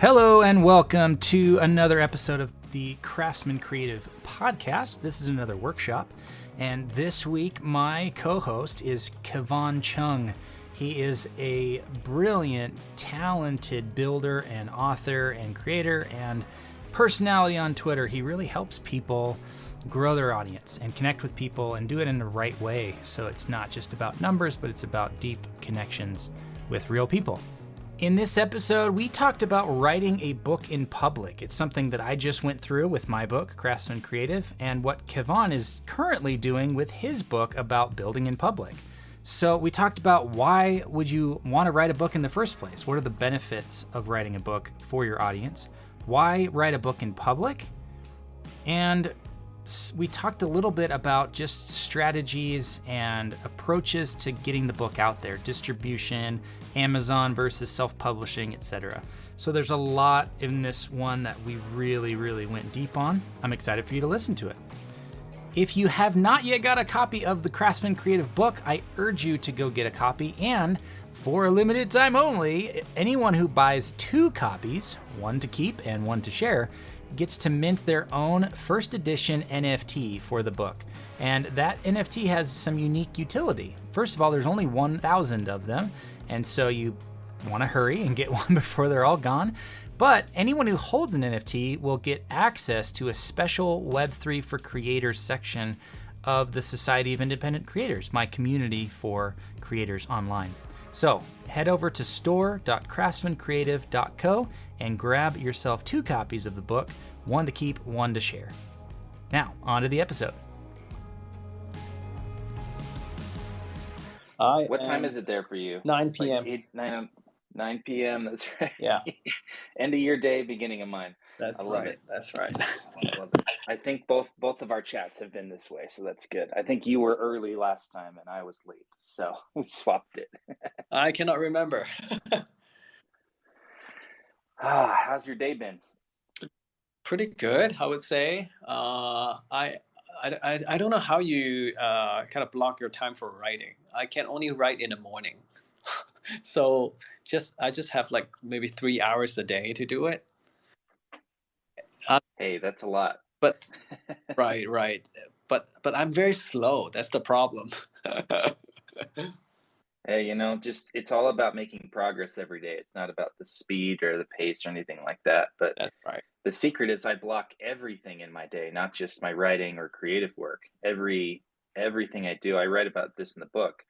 Hello and welcome to another episode of the Craftsman Creative Podcast. This is another workshop, and this week my co-host is Kevon Cheung. He is a brilliant, talented builder and author and creator and personality on Twitter. He really helps people grow their audience and connect with people and do it in the right way. So it's not just about numbers, but it's about deep connections with real people. In this episode, we talked about writing a book in public. It's something that I just went through with my book, Craftsman Creative, and what Kevon is currently doing with his book about building in public. So we talked about why would you want to write a book in the first place? What are the benefits of writing a book for your audience? Why write a book in public? And we talked a little bit about just strategies and approaches to getting the book out there, distribution, Amazon versus self-publishing, etc. So there's a lot in this one that we really went deep on. I'm excited for you to listen to it. If you have not yet got a copy of the Craftsman Creative book, I urge you to go get a copy. And for a limited time only, anyone who buys 2 copies, one to keep and one to share, gets to mint their own first edition NFT for the book. And that NFT has some unique utility. First of all, there's only 1,000 of them, and so you want to hurry and get one before they're all gone. But anyone who holds an NFT will get access to a special Web3 for Creators section of the Society of Independent Creators, my community for creators online. So head over to store.craftsmancreative.co and grab yourself 2 copies of the book, one to keep, one to share. Now, on to the episode. What time is it there for you? 9 p.m. Like 9 p.m. That's right. Yeah. End of your day, beginning of mine. That's love right. it. That's right. I love it. I think both of our chats have been this way, so that's good. I think you were early last time and I was late, so we swapped it. I cannot remember. How's your day been? Pretty good, I would say. I don't know how you kind of block your time for writing. I can only write in the morning. So I just have like maybe 3 hours a day to do it. Hey, that's a lot. But right. But I'm very slow. That's the problem. Hey, it's all about making progress every day. It's not about the speed or the pace or anything like that. But that's right. The secret is I block everything in my day, not just my writing or creative work. Everything I do, I write about this in the book,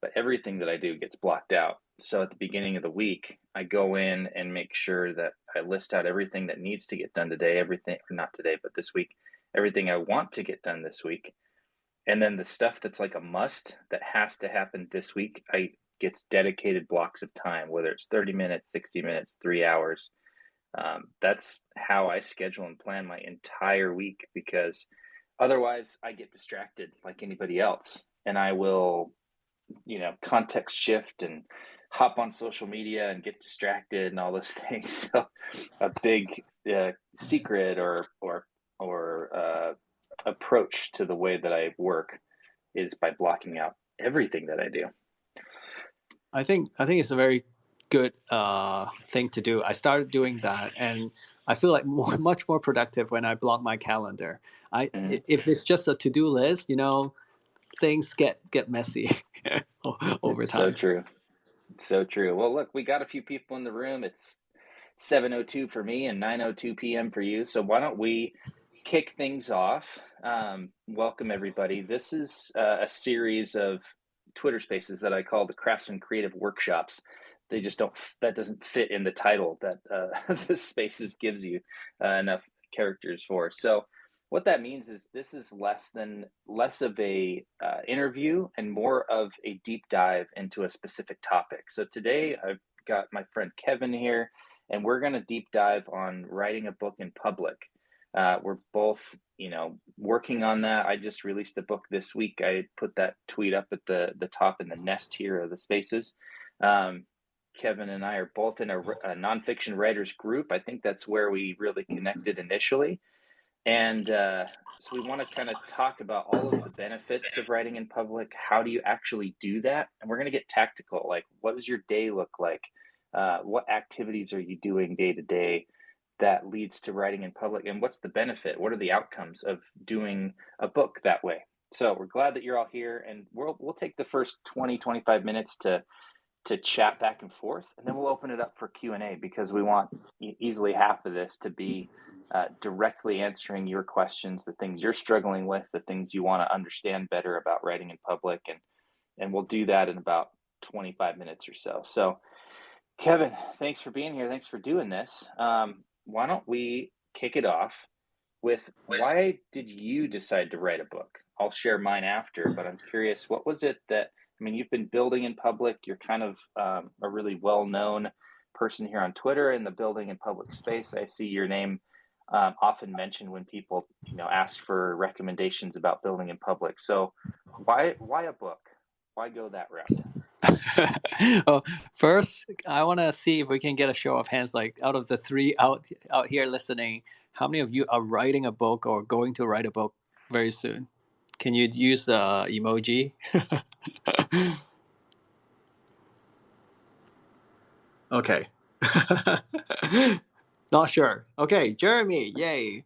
but everything that I do gets blocked out. So at the beginning of the week, I go in and make sure that I list out everything that needs to get done today, everything, or not today, but this week, everything I want to get done this week. And then the stuff that's like a must that has to happen this week, I gets dedicated blocks of time, whether it's 30 minutes, 60 minutes, 3 hours. That's how I schedule and plan my entire week, because otherwise I get distracted like anybody else, and I will, context shift and hop on social media and get distracted and all those things. So a big secret or approach to the way that I work is by blocking out everything that I do. I think it's a very good thing to do. I started doing that, and I feel like much more productive when I block my calendar. If it's just a to-do list, things get messy over time. So true. Well, look, we got a few people in the room. It's 7:02 for me and 9:02 p.m. for you. So why don't we kick things off? Welcome everybody. This is a series of Twitter Spaces that I call the Craftsman Creative Workshops. They just that doesn't fit in the title that the Spaces gives you enough characters for. So what that means is this is less of a interview and more of a deep dive into a specific topic. So today I've got my friend Kevon here, and we're going to deep dive on writing a book in public. We're both, working on that. I just released a book this week. I put that tweet up at the top in the nest here of the Spaces. Kevon and I are both in a nonfiction writers group. I think that's where we really connected initially. And so we want to kind of talk about all of the benefits of writing in public. How do you actually do that? And we're going to get tactical. Like, what does your day look like? What activities are you doing day to day that leads to writing in public? And what's the benefit? What are the outcomes of doing a book that way? So we're glad that you're all here, and we'll take the first 20-25 minutes to chat back and forth, and then we'll open it up for Q&A, because we want easily half of this to be directly answering your questions, the things you're struggling with, the things you want to understand better about writing in public, and we'll do that in about 25 minutes or so. So Kevin, thanks for being here. Thanks for doing this. Why don't we kick it off with, why did you decide to write a book? I'll share mine after, but I'm curious, what was it that, I mean, you've been building in public. You're kind of a really well-known person here on Twitter in the building in public space. I see your name often mentioned when people, ask for recommendations about building in public. So why a book? Why go that route? Well, first, I want to see if we can get a show of hands. Like, out of the three out here listening, how many of you are writing a book or going to write a book very soon? Can you use emoji? Okay. Not sure. Okay, Jeremy, yay.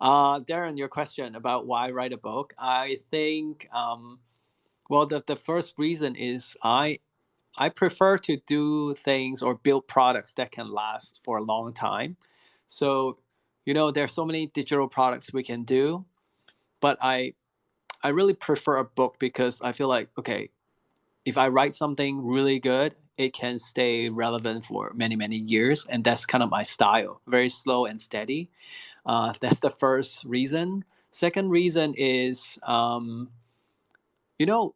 Darren, your question about why write a book. I think, well, the first reason is I prefer to do things or build products that can last for a long time. So, there's so many digital products we can do, but I really prefer a book, because I feel like, okay, if I write something really good, it can stay relevant for many, many years. And that's kind of my style, very slow and steady. That's the first reason. Second reason is, you know,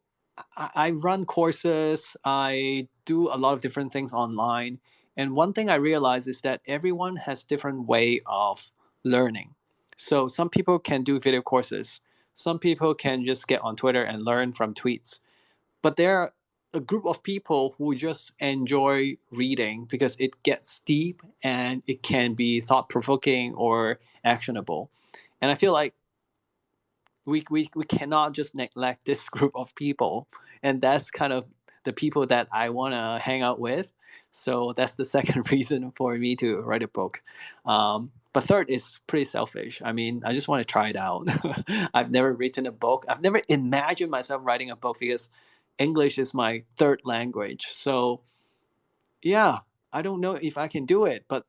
I run courses, I do a lot of different things online. And one thing I realize is that everyone has different way of learning. So some people can do video courses. Some people can just get on Twitter and learn from tweets. But there are a group of people who just enjoy reading because it gets deep and it can be thought provoking or actionable. And I feel like we cannot just neglect this group of people, and that's kind of the people that I want to hang out with. So that's the second reason for me to write a book. But third is pretty selfish. I mean, I just want to try it out. I've never written a book. I've never imagined myself writing a book, because English is my third language. So yeah, I don't know if I can do it, but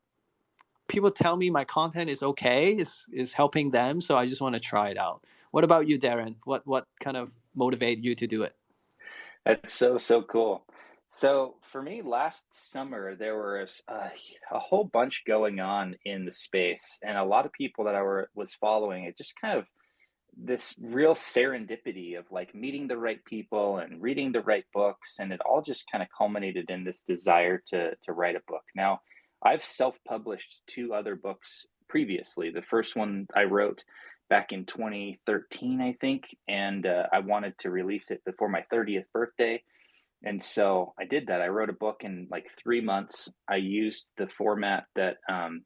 people tell me my content is okay, is helping them, so I just want to try it out. What about you, Darren? What kind of motivated you to do it? That's so cool. So for me, last summer there was a whole bunch going on in the space, and a lot of people that was following. It just kind of, this real serendipity of like meeting the right people and reading the right books, and it all just kind of culminated in this desire to write a book. Now, I've self-published two other books previously. The first one I wrote back in 2013, I think, and I wanted to release it before my 30th birthday. And so I did that. I wrote a book in like 3 months. I used the format that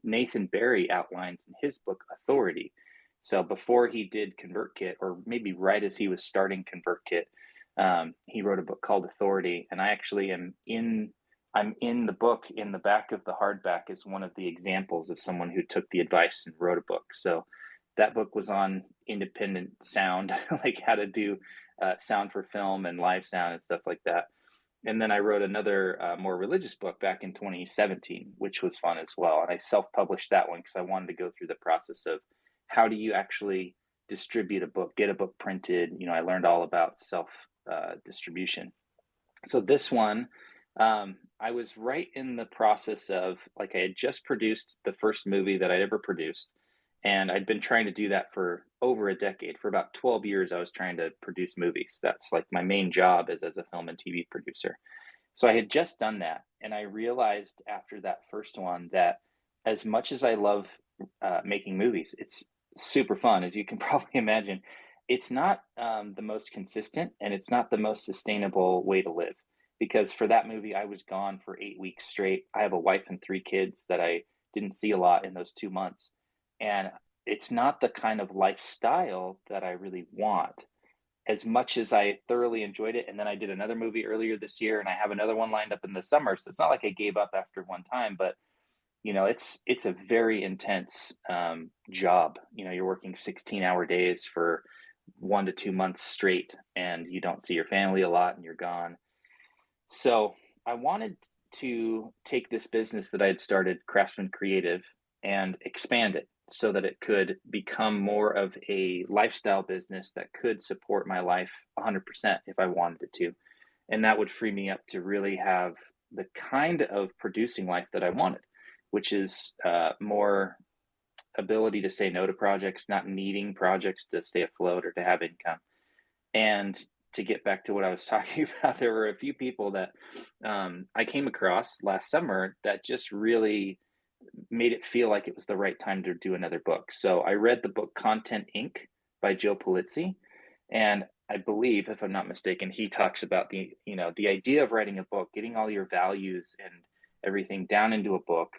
Nathan Barry outlines in his book, Authority. So before he did ConvertKit, or maybe right as he was starting ConvertKit, he wrote a book called Authority. And I actually I'm in the book. In the back of the hardback is one of the examples of someone who took the advice and wrote a book. So that book was on independent sound, like how to do sound for film and live sound and stuff like that. And then I wrote another more religious book back in 2017, which was fun as well. And I self-published that one because I wanted to go through the process of, how do you actually distribute a book, get a book printed. I learned all about self distribution. So this one, I was right in the process of, like, I had just produced the first movie that I'd ever produced. And I'd been trying to do that for over a decade. For about 12 years, I was trying to produce movies. That's like my main job, is as a film and TV producer. So I had just done that. And I realized after that first one that, as much as I love making movies, it's super fun, as you can probably imagine. It's not the most consistent, and it's not the most sustainable way to live. Because for that movie, I was gone for 8 weeks straight. I have a wife and 3 kids that I didn't see a lot in those 2 months. And it's not the kind of lifestyle that I really want. as much as I thoroughly enjoyed it, and then I did another movie earlier this year, and I have another one lined up in the summer. So it's not like I gave up after one time, but it's a very intense job. You're working 16-hour days for 1 to 2 months straight, and you don't see your family a lot, and you're gone. So I wanted to take this business that I had started, Craftsman Creative, and expand it so that it could become more of a lifestyle business that could support my life 100% if I wanted it to. And that would free me up to really have the kind of producing life that I wanted, which is more ability to say no to projects, not needing projects to stay afloat or to have income. And to get back to what I was talking about, there were a few people that I came across last summer that just really made it feel like it was the right time to do another book. So I read the book Content Inc. by Joe Pulizzi, and I believe, if I'm not mistaken, he talks about the idea of writing a book, getting all your values and everything down into a book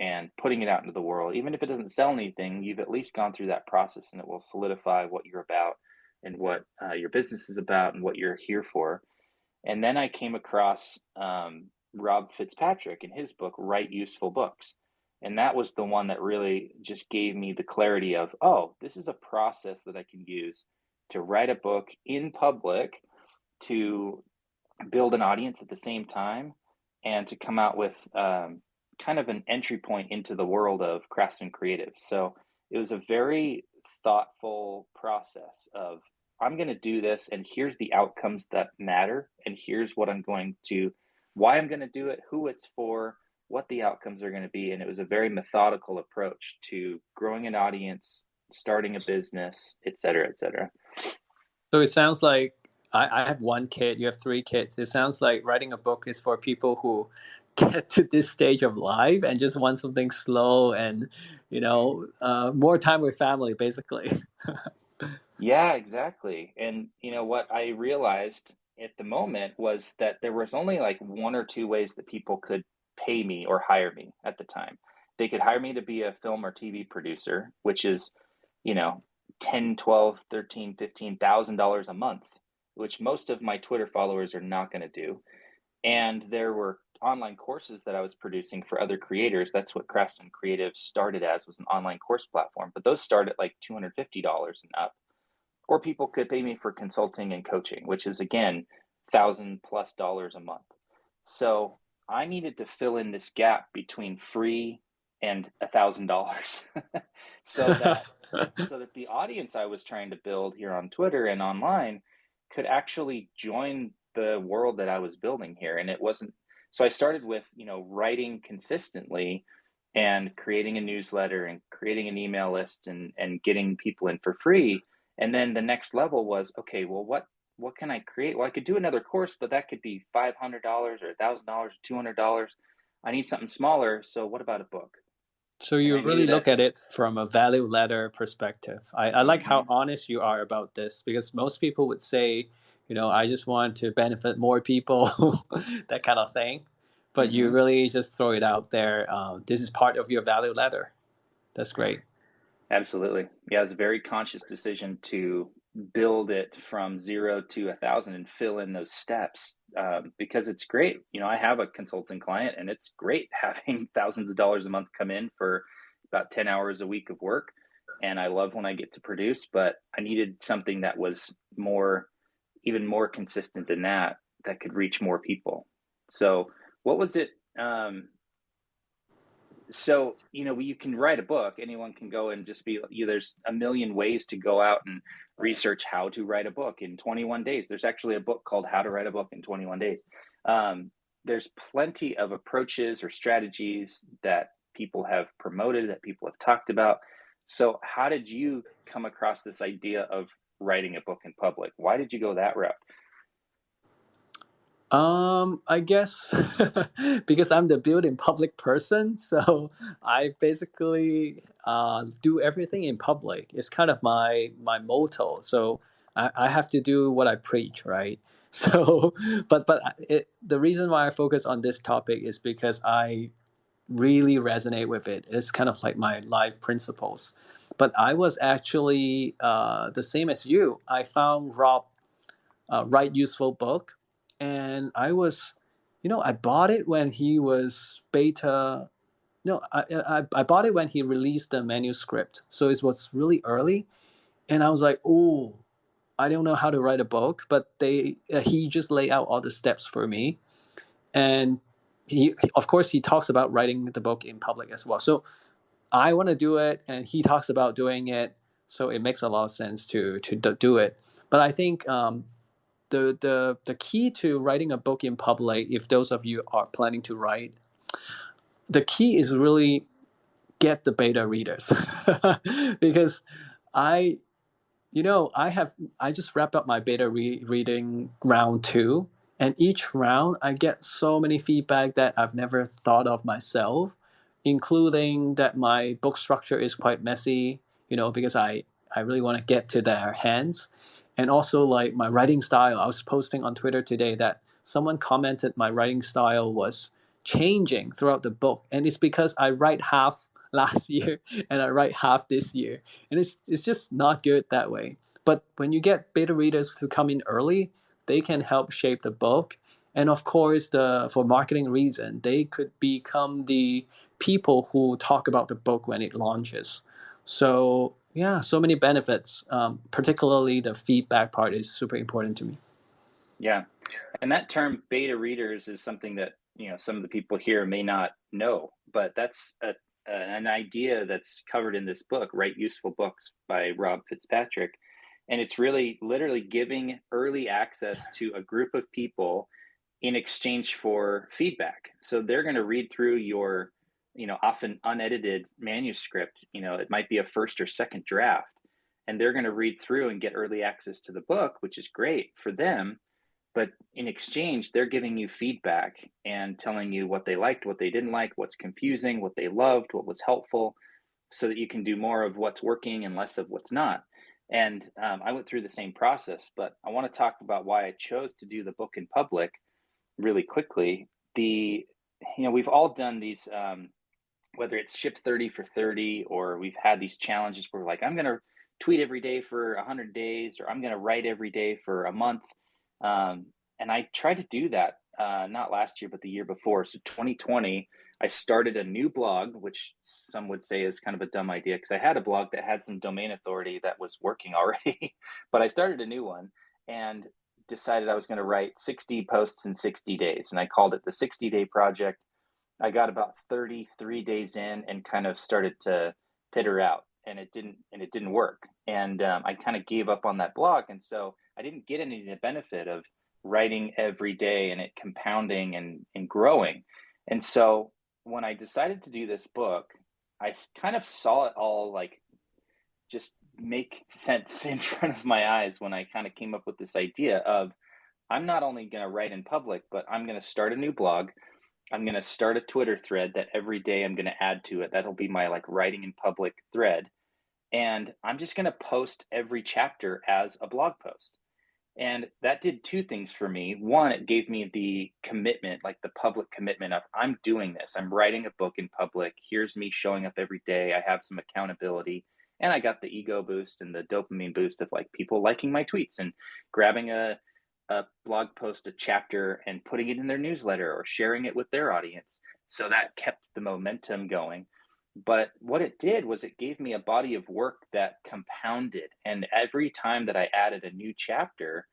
and putting it out into the world. Even if it doesn't sell anything, you've at least gone through that process, and it will solidify what you're about and what your business is about and what you're here for. And then I came across Rob Fitzpatrick in his book, Write Useful Books. And that was the one that really just gave me the clarity of, oh, this is a process that I can use to write a book in public, to build an audience at the same time, and to come out with kind of an entry point into the world of Craftsman Creative. So it was a very thoughtful process of, I'm going to do this, and here's the outcomes that matter, and here's what why I'm going to do it, who it's for, what the outcomes are going to be. And it was a very methodical approach to growing an audience, starting a business, et cetera, et cetera. So it sounds like I have one kid, you have 3 kids. It sounds like writing a book is for people who get to this stage of life and just want something slow and, more time with family, basically. Yeah, exactly. And what I realized at the moment was that there was only like 1 or 2 ways that people could pay me or hire me at the time. They could hire me to be a film or TV producer, which is, $10, $12, $13, $15,000 a month, which most of my Twitter followers are not going to do. And there were online courses that I was producing for other creators. That's what Craftsman Creative started as, was an online course platform. But those start at like $250 and up. Or people could pay me for consulting and coaching, which is, again, $1,000+ a month. So I needed to fill in this gap between free and $1,000 so that the audience I was trying to build here on Twitter and online could actually join the world that I was building here. And it wasn't, so I started with, writing consistently and creating a newsletter and creating an email list and getting people in for free. And then the next level was, okay, well, what can I create? Well, I could do another course, but that could be $500 or $1,000 or $200. I need something smaller. So what about a book? So you really look at it from a value ladder perspective. I like how honest you are about this, because most people would say, I just want to benefit more people, that kind of thing. But you really just throw it out there. This is part of your value ladder. That's great. Absolutely. Yeah, it's a very conscious decision to build it from 0 to 1,000 and fill in those steps, because it's great. I have a consulting client, and it's great having thousands of dollars a month come in for about 10 hours a week of work. And I love when I get to produce, but I needed something that was even more consistent than that could reach more people. So what was it? So, you can write a book. Anyone can go and just there's a million ways to go out and research how to write a book in 21 days. There's actually a book called How to Write a Book in 21 Days. There's plenty of approaches or strategies that people have promoted, that people have talked about. So how did you come across this idea of writing a book in public? Why did you go that route? I guess because I'm the built-in public person, so I basically do everything in public. It's kind of my motto. So I have to do what I preach, right? So, but the reason why I focus on this topic is because I really resonate with it. It's kind of like my life principles. But I was actually the same as you. I found Rob write useful book. And I bought it when he was beta. No, I bought it when he released the manuscript. So it was really early. And I was like, oh, I don't know how to write a book, but he just laid out all the steps for me. And of course, he talks about writing the book in public as well. So I want to do it, and he talks about doing it. So it makes a lot of sense to do it. But I think the key to writing a book in public, if those of you are planning to write, the key is really get the beta readers, because I I just wrapped up my beta reading round 2, and each round I get so many feedback that I've never thought of myself, including that my book structure is quite messy, because I really want to get to their hands. And also, like, my writing style. I was posting on Twitter today that someone commented my writing style was changing throughout the book, and it's because I write half last year and I write half this year, and it's just not good that way. But when you get beta readers to come in early, they can help shape the book. And of course, for marketing reason, they could become the people who talk about the book when it launches. So yeah, so many benefits. Particularly the feedback part is super important to me. Yeah. And that term beta readers is something that, some of the people here may not know, but that's an idea that's covered in this book, Write Useful Books by Rob Fitzpatrick. And it's really literally giving early access to a group of people in exchange for feedback. So they're going to read through your, often unedited manuscript. It might be a first or second draft, and they're going to read through and get early access to the book, which is great for them. But in exchange, they're giving you feedback and telling you what they liked, what they didn't like, what's confusing, what they loved, what was helpful, so that you can do more of what's working and less of what's not. And I went through the same process, but I want to talk about why I chose to do the book in public really quickly. We've all done these, whether it's ship 30 for 30, or we've had these challenges where we're like, I'm going to tweet every day for 100 days, or I'm going to write every day for a month. And I tried to do that, not last year, but the year before. So 2020, I started a new blog, which some would say is kind of a dumb idea, because I had a blog that had some domain authority that was working already, but I started a new one and decided I was going to write 60 posts in 60 days. And I called it the 60-day project. I got about 33 days in and kind of started to pitter out, and it didn't work. And I kind of gave up on that blog. And so I didn't get any of the benefit of writing every day and it compounding and growing. And so when I decided to do this book, I kind of saw it all like just make sense in front of my eyes when I kind of came up with this idea of, I'm not only going to write in public, but I'm going to start a new blog. I'm going to start a Twitter thread that every day I'm going to add to it. That'll be my writing in public thread. And I'm just going to post every chapter as a blog post. And that did two things for me. One, it gave me the commitment, the public commitment of, I'm doing this. I'm writing a book in public. Here's me showing up every day. I have some accountability. And I got the ego boost and the dopamine boost of people liking my tweets and grabbing a blog post, a chapter, and putting it in their newsletter or sharing it with their audience. So that kept the momentum going. But what it did was it gave me a body of work that compounded. And every time that I added a new chapter,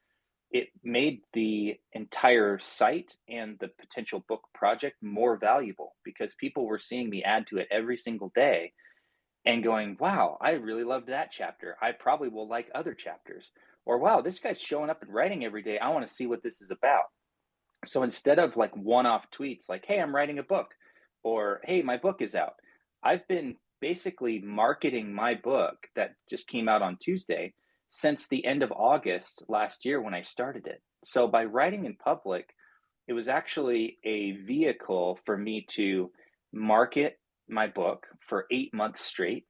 it made the entire site and the potential book project more valuable, because people were seeing me add to it every single day and going, wow, I really loved that chapter. I probably will like other chapters. Or, wow, this guy's showing up and writing every day. I want to see what this is about. So instead of one-off tweets like, hey, I'm writing a book, or hey, my book is out, I've been basically marketing my book that just came out on Tuesday since the end of August last year when I started it. So by writing in public, it was actually a vehicle for me to market my book for 8 months straight,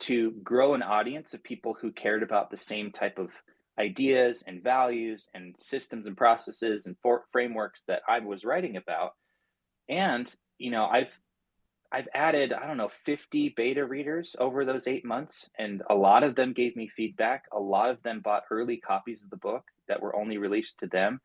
to grow an audience of people who cared about the same type of ideas and values and systems and processes and frameworks that I was writing about. And, I've added, I don't know, 50 beta readers over those 8 months, and a lot of them gave me feedback. A lot of them bought early copies of the book that were only released to them.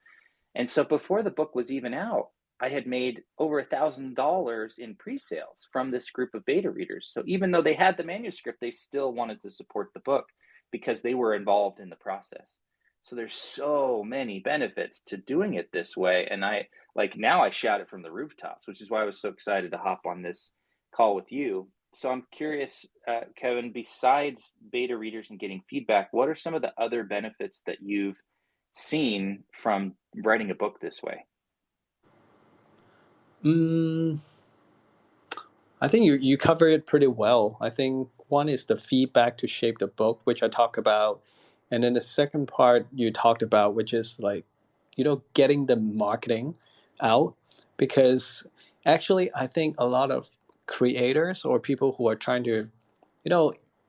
And so before the book was even out, I had made over $1,000 in pre-sales from this group of beta readers. So even though they had the manuscript, they still wanted to support the book because they were involved in the process. So there's so many benefits to doing it this way. And now I shout it from the rooftops, which is why I was so excited to hop on this call with you. So I'm curious, Kevin, besides beta readers and getting feedback, what are some of the other benefits that you've seen from writing a book this way? I think you cover it pretty well. I think one is the feedback to shape the book, which I talk about. And then the second part you talked about, which is like, getting the marketing out. Because actually, I think a lot of creators or people who are trying to,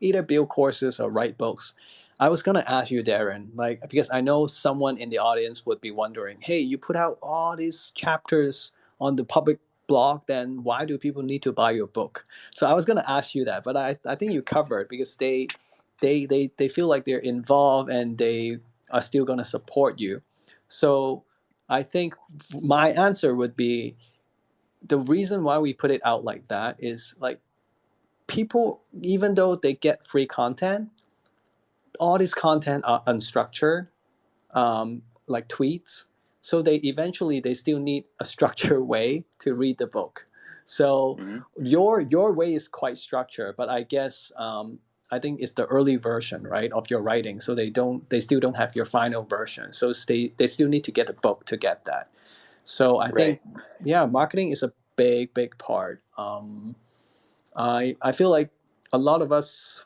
either build courses or write books. I was going to ask you, Darren, because I know someone in the audience would be wondering, hey, you put out all these chapters on the public blog, then why do people need to buy your book? So I was going to ask you that, but I think you covered, because they feel like they're involved and they are still going to support you. So I think my answer would be, the reason why we put it out like that is like, people, even though they get free content, all this content are unstructured, like tweets. So they still need a structured way to read the book. So your way is quite structured, but I guess I think it's the early version, right, of your writing. So they still don't have your final version. So they still need to get the book to get that. So I think, yeah, marketing is a big part. I feel like a lot of us,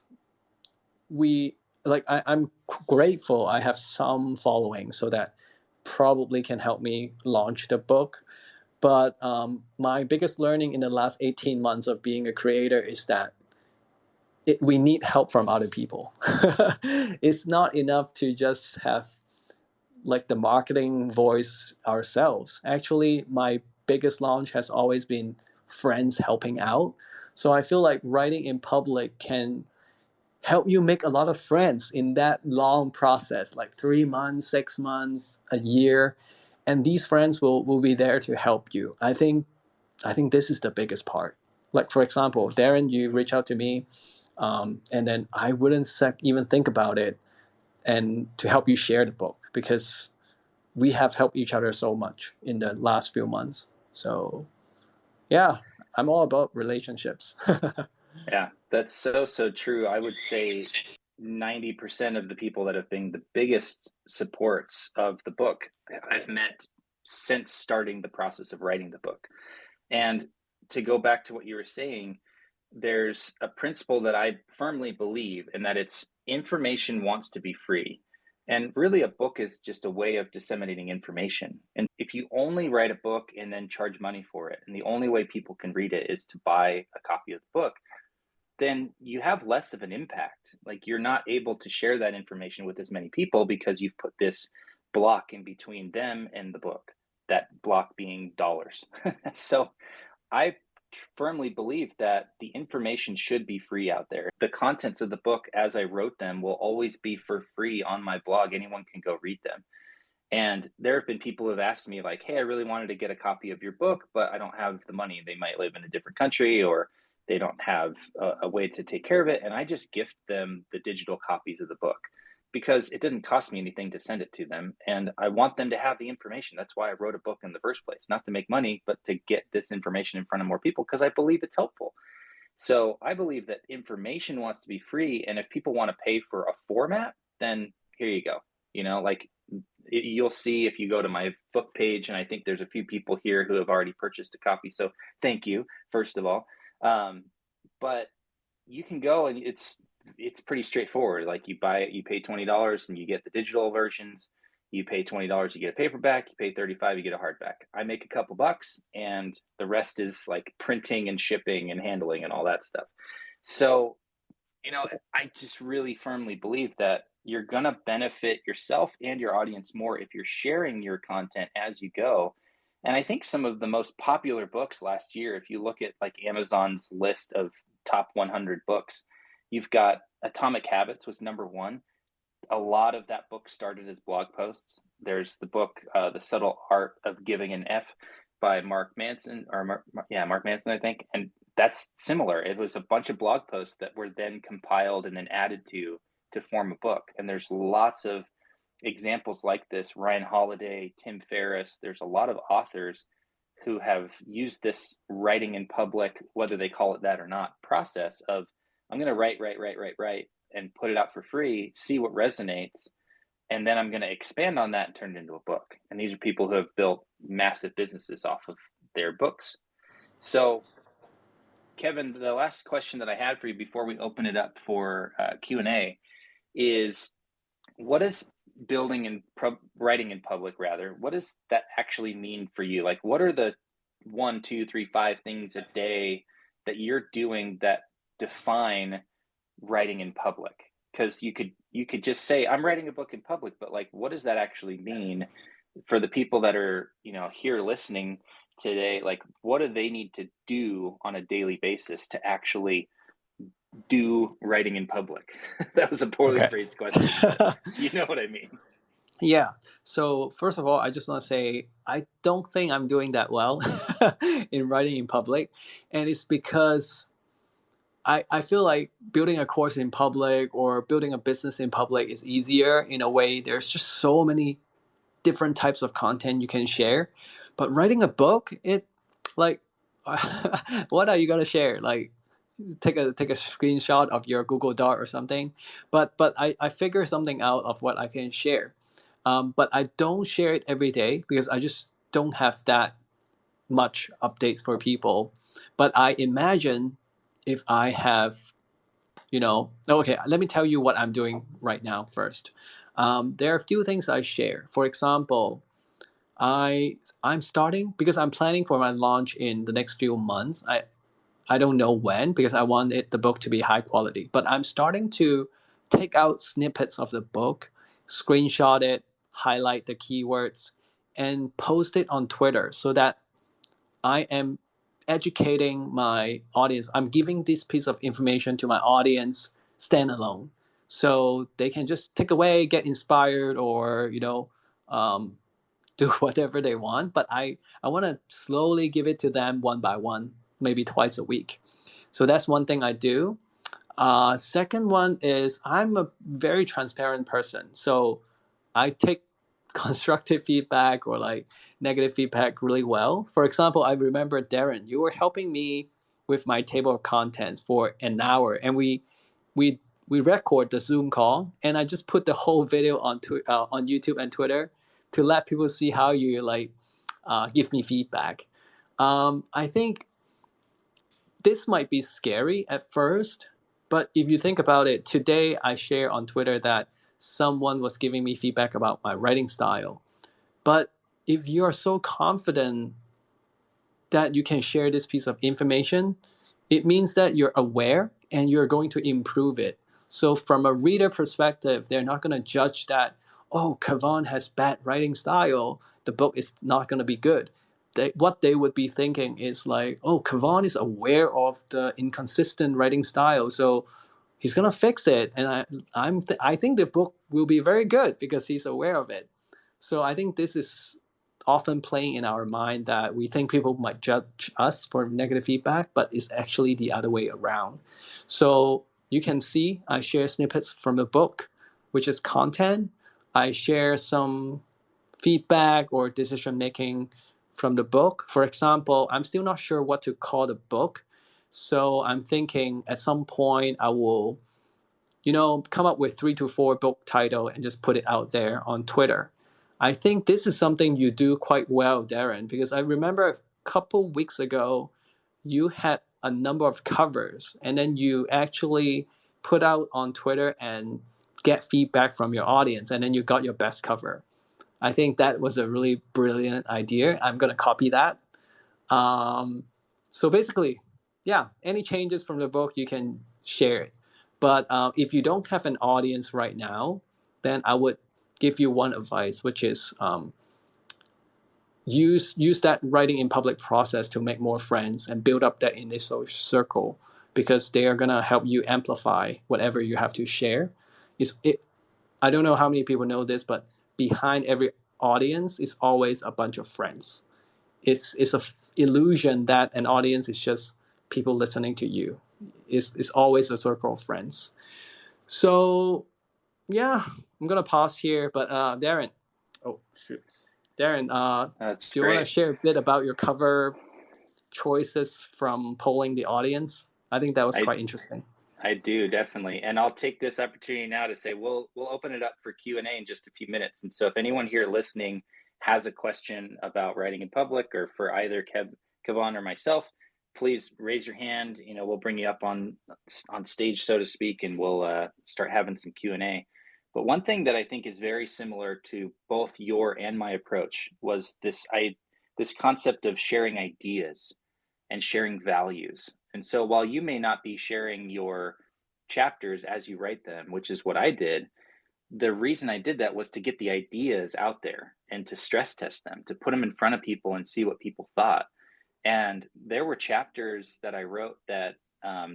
I'm grateful I have some following, so that probably can help me launch the book. But my biggest learning in the last 18 months of being a creator is that we need help from other people. It's not enough to just have like the marketing voice ourselves. Actually, my biggest launch has always been friends helping out. So I feel like writing in public can help you make a lot of friends in that long process, like 3 months, 6 months, a year. And these friends will be there to help you. I think this is the biggest part. Like, for example, Darren, you reach out to me, and then I wouldn't even think about it and to help you share the book, because we have helped each other so much in the last few months. So yeah, I'm all about relationships. Yeah, that's so true. I would say 90% of the people that have been the biggest supports of the book I've met since starting the process of writing the book. And to go back to what you were saying, there's a principle that I firmly believe, and that it's information wants to be free. And really, a book is just a way of disseminating information. And if you only write a book and then charge money for it, and the only way people can read it is to buy a copy of the book, then you have less of an impact. Like, you're not able to share that information with as many people because you've put this block in between them and the book, that block being dollars. So I firmly believe that the information should be free out there. The contents of the book, as I wrote them, will always be for free on my blog. Anyone can go read them. And there have been people who have asked me, like, hey, I really wanted to get a copy of your book, but I don't have the money. They might live in a different country, or they don't have a way to take care of it. And I just gift them the digital copies of the book, because it didn't cost me anything to send it to them. And I want them to have the information. That's why I wrote a book in the first place, not to make money, but to get this information in front of more people, because I believe it's helpful. So I believe that information wants to be free. And if people want to pay for a format, then here you go. You'll see if you go to my book page, and I think there's a few people here who have already purchased a copy. So thank you, first of all. But you can go, and it's pretty straightforward. Like, you buy it, you pay $20 and you get the digital versions. You pay $20, you get a paperback. You pay $35, you get a hardback. I make a couple bucks, and the rest is like printing and shipping and handling and all that stuff. So, I just really firmly believe that you're going to benefit yourself and your audience more if you're sharing your content as you go, And I think some of the most popular books last year, if you look at like Amazon's list of top 100 books, you've got Atomic Habits was number one. A lot of that book started as blog posts. There's the book, The Subtle Art of Giving an F by Mark Manson, Mark Manson, I think. And that's similar. It was a bunch of blog posts that were then compiled and then added to form a book. And there's lots of examples like this. Ryan Holiday, Tim Ferriss, there's a lot of authors who have used this writing in public, whether they call it that or not, process of I'm going to write, and put it out for free, see what resonates, and then I'm going to expand on that and turn it into a book. And these are people who have built massive businesses off of their books. So, Kevin, the last question that I had for you before we open it up for Q&A is, what is building and writing in public, rather, what does that actually mean for you? Like, what are the 1, 2, 3, 5 things a day that you're doing that define writing in public? Because you could just say I'm writing a book in public, but like, what does that actually mean for the people that are, here listening today? Like, what do they need to do on a daily basis to actually do writing in public? That was a poorly phrased question. You know what I mean? Yeah. So first of all, I just want to say I don't think I'm doing that well in writing in public, and it's because I feel like building a course in public or building a business in public is easier in a way. There's just so many different types of content you can share, but writing a book, it like what are you gonna share? Like take a screenshot of your Google Doc or something. But I figure something out of what I can share. But I don't share it every day because I just don't have that much updates for people. But I imagine if I have, okay, let me tell you what I'm doing right now first. There are a few things I share. For example, I'm starting because I'm planning for my launch in the next few months. I don't know when because I want the book to be high quality. But I'm starting to take out snippets of the book, screenshot it, highlight the keywords, and post it on Twitter so that I am educating my audience. I'm giving this piece of information to my audience standalone, so they can just take away, get inspired, or do whatever they want. But I want to slowly give it to them one by one, maybe twice a week. So that's one thing I do. Second one is I'm a very transparent person. So I take constructive feedback or like negative feedback really well. For example, I remember Darren, you were helping me with my table of contents for an hour, and we record the Zoom call, and I just put the whole video on YouTube and Twitter to let people see how you give me feedback. I think this might be scary at first, but if you think about it, today I share on Twitter that someone was giving me feedback about my writing style. But if you are so confident that you can share this piece of information, it means that you're aware and you're going to improve it. So from a reader perspective, they're not going to judge that, oh, Kevon has bad writing style, the book is not going to be good. What they would be thinking is like, oh, Kevon is aware of the inconsistent writing style, so he's going to fix it. And I think the book will be very good because he's aware of it. So I think this is often playing in our mind that we think people might judge us for negative feedback, but it's actually the other way around. So you can see I share snippets from the book, which is content. I share some feedback or decision making from the book. For example, I'm still not sure what to call the book. So I'm thinking at some point I will, come up with 3 to 4 book title and just put it out there on Twitter. I think this is something you do quite well, Darren, because I remember a couple weeks ago, you had a number of covers and then you actually put out on Twitter and get feedback from your audience, and then you got your best cover. I think that was a really brilliant idea. I'm going to copy that. So basically, yeah, any changes from the book, you can share it. But if you don't have an audience right now, then I would give you one advice, which is use that writing in public process to make more friends and build up that initial circle, because they are going to help you amplify whatever you have to share. I don't know how many people know this, but behind every audience is always a bunch of friends. It's a illusion that an audience is just people listening to you. It's always a circle of friends. So yeah, I'm gonna pause here. But Darren, oh shoot, Darren, That's do you want to great. share a bit about your cover choices from polling the audience? I think that was quite interesting. I do, definitely. And I'll take this opportunity now to say we'll open it up for Q&A in just a few minutes. And so if anyone here listening has a question about writing in public, or for either Kevon or myself, please raise your hand. We'll bring you up on stage, so to speak, and we'll start having some Q&A. But one thing that I think is very similar to both your and my approach was this concept of sharing ideas and sharing values. And so while you may not be sharing your chapters as you write them, which is what I did, the reason I did that was to get the ideas out there and to stress test them, to put them in front of people and see what people thought. And there were chapters that I wrote that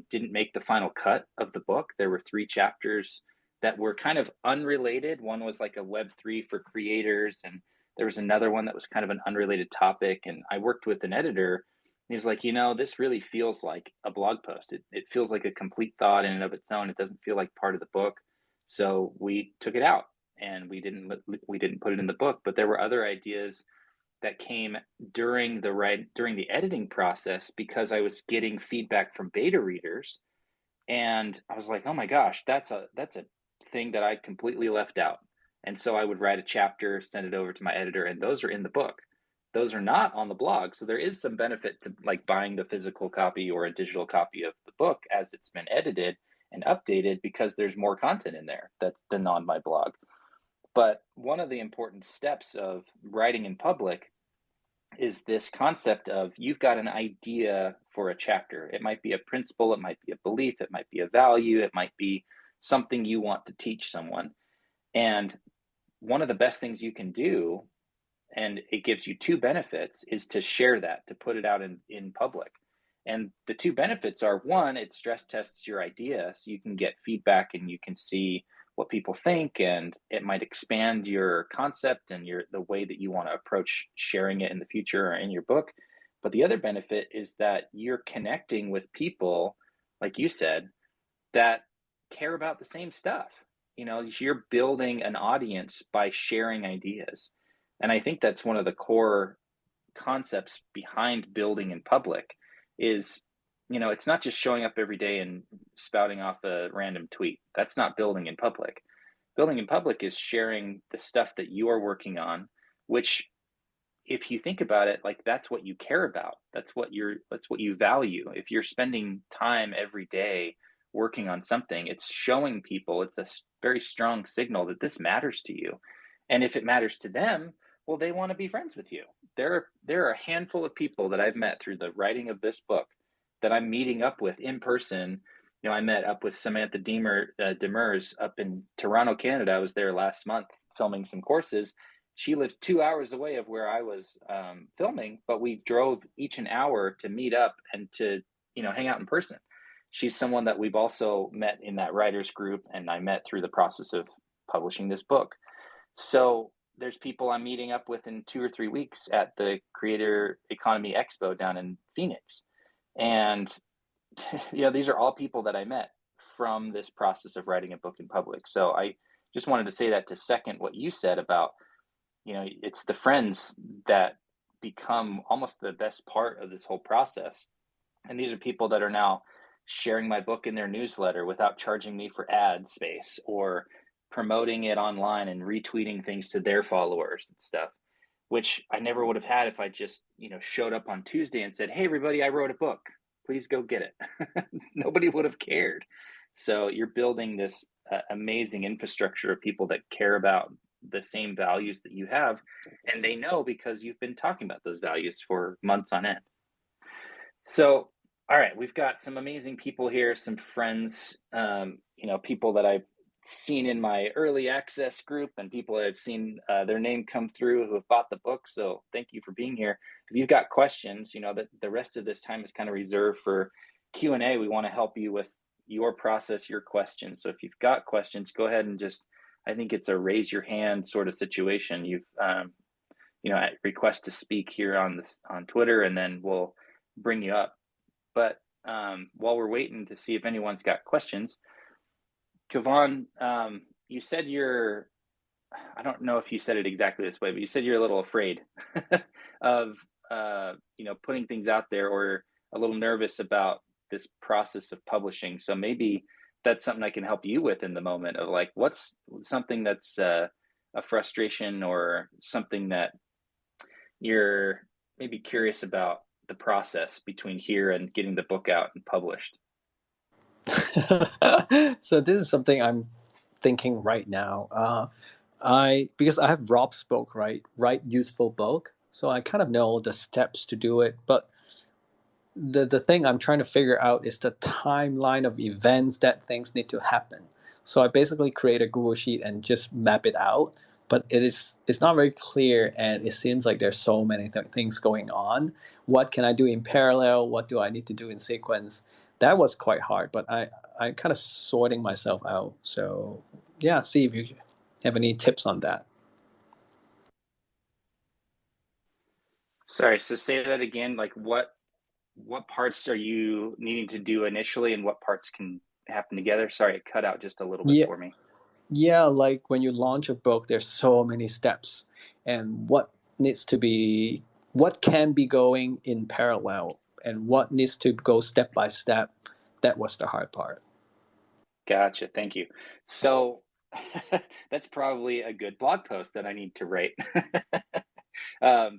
didn't make the final cut of the book. There were 3 chapters that were kind of unrelated. One was like a Web3 for creators, and there was another one that was kind of an unrelated topic. And I worked with an editor. He's like, this really feels like a blog post. It feels like a complete thought in and of its own. It doesn't feel like part of the book. So we took it out and we didn't put it in the book. But there were other ideas that came during the editing process, because I was getting feedback from beta readers, and I was like, oh my gosh, that's a thing that I completely left out. And so I would write a chapter, send it over to my editor, and those are in the book. Those are not on the blog. So there is some benefit to like buying the physical copy or a digital copy of the book as it's been edited and updated, because there's more content in there than on my blog. But one of the important steps of writing in public is this concept of you've got an idea for a chapter. It might be a principle, it might be a belief, it might be a value, it might be something you want to teach someone. And one of the best things you can do, and it gives you 2 benefits, is to share that, to put it out in public. And the 2 benefits are, one, it stress tests your idea, so you can get feedback and you can see what people think, and it might expand your concept and the way that you want to approach sharing it in the future or in your book. But the other benefit is that you're connecting with people, like you said, that care about the same stuff. You're building an audience by sharing ideas. And I think that's one of the core concepts behind building in public is, it's not just showing up every day and spouting off a random tweet. That's not building in public. Building in public is sharing the stuff that you are working on, which, if you think about it, like that's what you care about. That's what you value. If you're spending time every day working on something, it's showing people, it's a very strong signal that this matters to you. And if it matters to them, well, they want to be friends with you. There are a handful of people that I've met through the writing of this book that I'm meeting up with in person. I met up with Samantha Demers up in Toronto, Canada. I was there last month filming some courses. She lives 2 hours away of where I was filming, but we drove each an hour to meet up and to, hang out in person. She's someone that we've also met in that writers group, and I met through the process of publishing this book. So there's people I'm meeting up with in 2 or 3 weeks at the Creator Economy Expo down in Phoenix. And, these are all people that I met from this process of writing a book in public. So I just wanted to say that to second what you said about, it's the friends that become almost the best part of this whole process. And these are people that are now sharing my book in their newsletter without charging me for ad space, or promoting it online and retweeting things to their followers and stuff, which I never would have had if I just, showed up on Tuesday and said, hey, everybody, I wrote a book. Please go get it. Nobody would have cared. So you're building this amazing infrastructure of people that care about the same values that you have. And they know because you've been talking about those values for months on end. So, all right, we've got some amazing people here, some friends, people that I've seen in my early access group and people that have seen their name come through who have bought the book. So thank you for being here. If you've got questions, that the rest of this time is kind of reserved for Q&A. We want to help you with your process, your questions. So if you've got questions, go ahead and I think it's a raise your hand sort of situation. You've, request to speak here on Twitter, and then we'll bring you up. But while we're waiting to see if anyone's got questions, Kevon, you said I don't know if you said it exactly this way, but you said you're a little afraid of, putting things out there, or a little nervous about this process of publishing. So maybe that's something I can help you with in the moment of like, what's something that's a frustration or something that you're maybe curious about the process between here and getting the book out and published. So this is something I'm thinking right now. Because I have Rob's book, right? Write Useful Book. So I kind of know the steps to do it. But the thing I'm trying to figure out is the timeline of events that things need to happen. So I basically create a Google Sheet and just map it out. But it's not very clear, and it seems like there's so many things going on. What can I do in parallel? What do I need to do in sequence? That was quite hard, but I kind of sorting myself out. So yeah, see if you have any tips on that. Sorry, so say that again. Like what parts are you needing to do initially, and what parts can happen together? Sorry, it cut out just a little bit for me. Yeah, like when you launch a book, there's so many steps, and what can be going in parallel, and what needs to go step by step. That was the hard part. Gotcha. Thank you. So that's probably a good blog post that I need to write.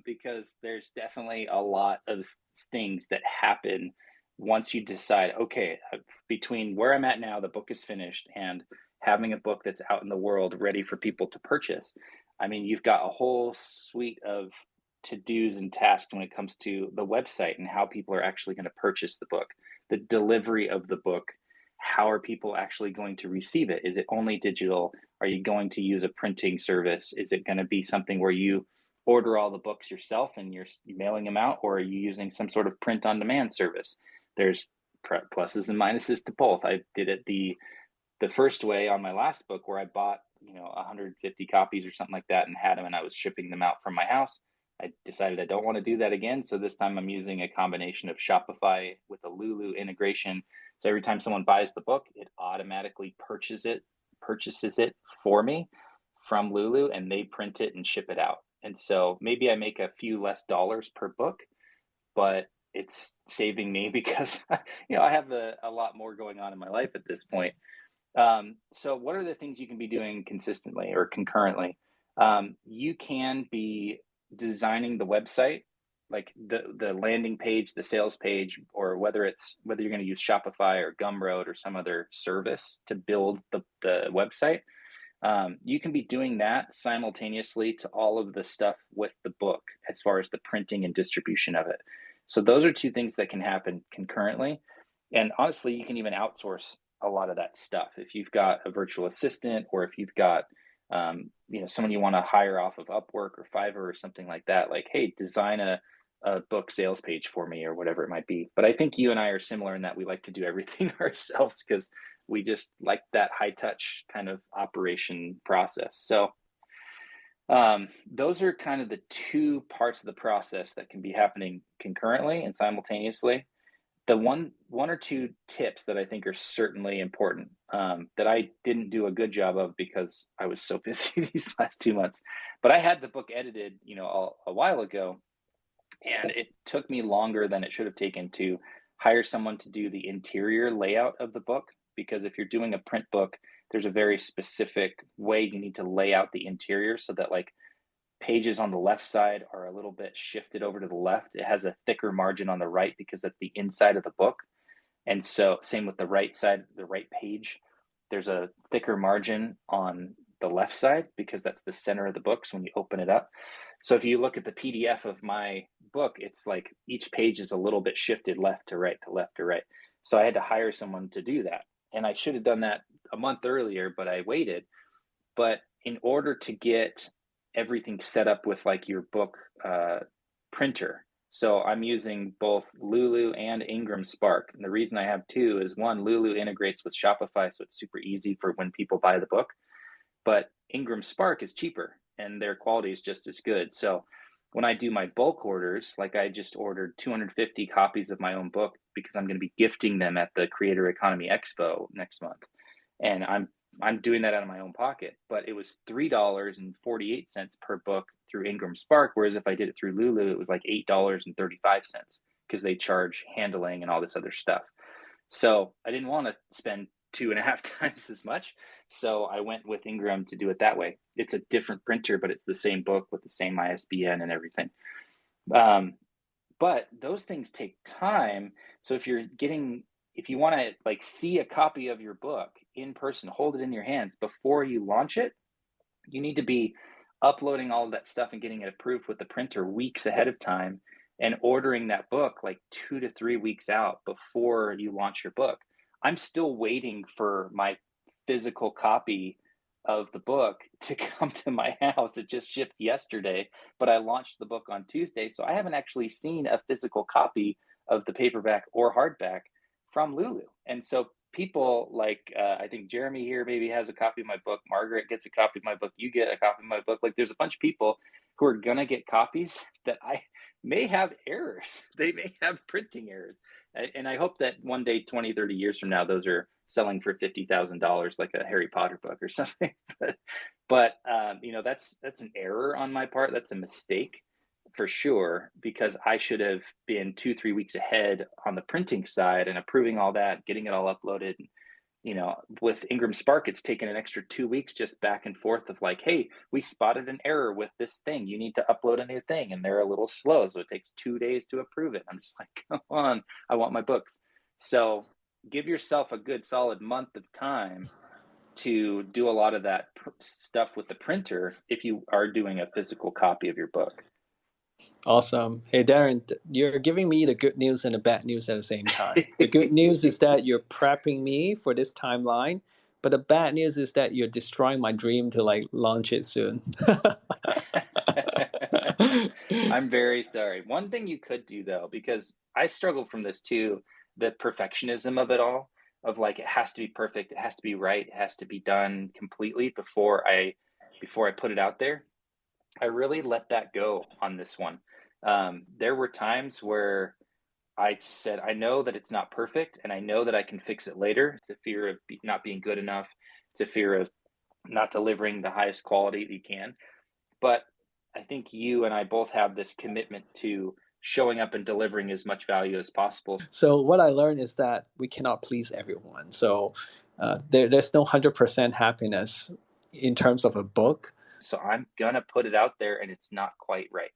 Because there's definitely a lot of things that happen once you decide, okay, between where I'm at now, the book is finished, and having a book that's out in the world ready for people to purchase. I mean, you've got a whole suite of to-dos and tasks when it comes to the website and how people are actually going to purchase the book, the delivery of the book. How are people actually going to receive it? Is it only digital? Are you going to use a printing service? Is it going to be something where you order all the books yourself and you're mailing them out, or are you using some sort of print on demand service? There's pluses and minuses to both. I did it the first way on my last book, where I bought 150 copies or something like that and had them, and I was shipping them out from my house. I decided I don't want to do that again, so this time I'm using a combination of Shopify with a Lulu integration. So every time someone buys the book, it automatically purchases it for me from Lulu, and they print it and ship it out. And so maybe I make a few less dollars per book, but it's saving me because I have a lot more going on in my life at this point. So what are the things you can be doing consistently or concurrently? You can be designing the website, like the landing page, the sales page, or whether you're going to use Shopify or Gumroad or some other service to build the website. You can be doing that simultaneously to all of the stuff with the book as far as the printing and distribution of it. So those are two things that can happen concurrently. And honestly, you can even outsource a lot of that stuff. If you've got a virtual assistant, or if you've got someone you want to hire off of Upwork or Fiverr or something like that, like, hey, design a book sales page for me, or whatever it might be. But I think you and I are similar in that we like to do everything ourselves because we just like that high touch kind of operation process. So those are kind of the two parts of the process that can be happening concurrently and simultaneously. The one or two tips that I think are certainly important, that I didn't do a good job of because I was so busy these last 2 months, but I had the book edited, a while ago, and it took me longer than it should have taken to hire someone to do the interior layout of the book. Because if you're doing a print book, there's a very specific way you need to lay out the interior so that like pages on the left side are a little bit shifted over to the left. It has a thicker margin on the right because that's the inside of the book. And so same with the right side, the right page, there's a thicker margin on the left side because that's the center of the book. So when you open it up, so if you look at the PDF of my book, it's like each page is a little bit shifted left to right to left to right. So I had to hire someone to do that. And I should have done that a month earlier, but I waited. But in order to get everything set up with like your book printer, so I'm using both Lulu and Ingram Spark. And the reason I have two is one, Lulu integrates with Shopify, so it's super easy for when people buy the book. But Ingram Spark is cheaper and their quality is just as good. So when I do my bulk orders, like I just ordered 250 copies of my own book because I'm going to be gifting them at the Creator Economy Expo next month. And I'm doing that out of my own pocket, but it was $3.48 per book through Ingram Spark. Whereas if I did it through Lulu, it was like $8.35 because they charge handling and all this other stuff. So I didn't want to spend 2.5 times as much. So I went with Ingram to do it that way. It's a different printer, but it's the same book with the same ISBN and everything. But those things take time. So if you want to like see a copy of your book in person, hold it in your hands before you launch it, you need to be uploading all of that stuff and getting it approved with the printer weeks ahead of time and ordering that book like 2 to 3 weeks out before you launch your book. I'm still waiting for my physical copy of the book to come to my house. It just shipped yesterday, but I launched the book on Tuesday. So I haven't actually seen a physical copy of the paperback or hardback from Lulu. And so people like, I think Jeremy here maybe has a copy of my book. Margaret gets a copy of my book. You get a copy of my book. Like there's a bunch of people who are going to get copies that I may have errors. They may have printing errors. And I hope that one day, 20, 30 years from now, those are selling for $50,000 like a Harry Potter book or something. but that's an error on my part. That's a mistake for sure, because I should have been 2-3 weeks ahead on the printing side and approving all that, getting it all uploaded. With Ingram Spark, it's taken an extra 2 weeks just back and forth of like, hey, we spotted an error with this thing. You need to upload a new thing. And they're a little slow. So it takes 2 days to approve it. I'm just like, come on, I want my books. So give yourself a good solid month of time to do a lot of that stuff with the printer if you are doing a physical copy of your book. Awesome. Hey, Darren, you're giving me the good news and the bad news at the same time. The good news is that you're prepping me for this timeline, but the bad news is that you're destroying my dream to like launch it soon. I'm very sorry. One thing you could do though, because I struggled from this too, the perfectionism of it all, of like, it has to be perfect. It has to be right. It has to be done completely before I put it out there. I really let that go on this one. There were times where I said, I know that it's not perfect and I know that I can fix it later. It's a fear of not being good enough. It's a fear of not delivering the highest quality that you can. But I think you and I both have this commitment to showing up and delivering as much value as possible. So what I learned is that we cannot please everyone. So there's no 100% happiness in terms of a book. So I'm going to put it out there and it's not quite right.